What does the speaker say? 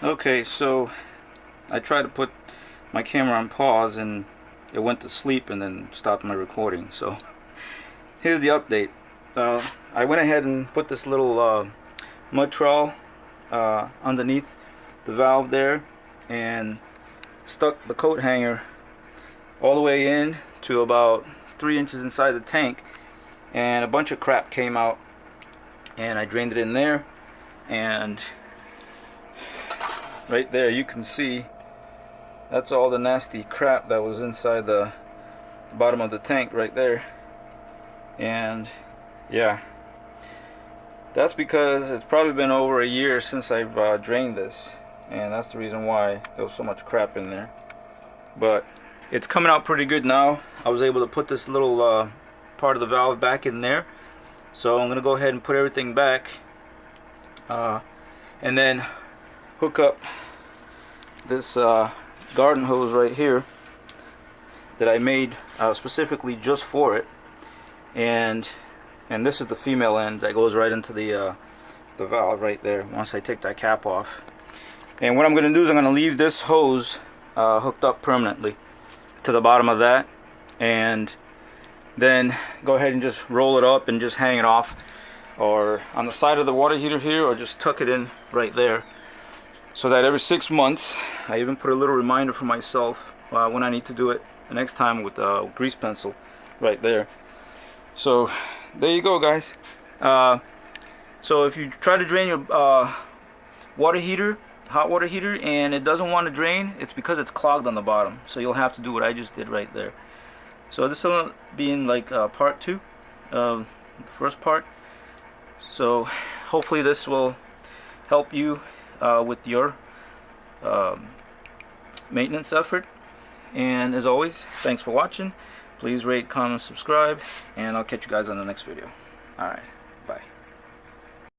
Okay, so I tried to put my camera on pause and it went to sleep and then stopped my recording. So here's the update. I went ahead and put this little mud trowel underneath the valve there and stuck the coat hanger all the way in to about 3 inches inside the tank, and a bunch of crap came out and I drained it in there, and right there you can see that's all the nasty crap that was inside the bottom of the tank right there. And yeah, that's because it's probably been over a year since I've drained this, and that's the reason why there was so much crap in there. But it's coming out pretty good now. I was able to put this little part of the valve back in there, so I'm gonna go ahead and put everything back and then hook up this garden hose right here that I made specifically just for it, and this is the female end that goes right into the valve right there once I take that cap off. And what I'm going to do is I'm going to leave this hose hooked up permanently to the bottom of that, and then go ahead and just roll it up and just hang it off, or on the side of the water heater here, or just tuck it in right there, so that every 6 months, I even put a little reminder for myself when I need to do it the next time with a grease pencil right there. So there you go, guys. So if you try to drain your water heater, hot water heater, and it doesn't want to drain, it's because it's clogged on the bottom. So you'll have to do what I just did right there. So this will be in like part 2 of the first part. So hopefully this will help you with your maintenance effort. And as always, thanks for watching. Please rate, comment, subscribe, and I'll catch you guys on the next video. Alright, bye.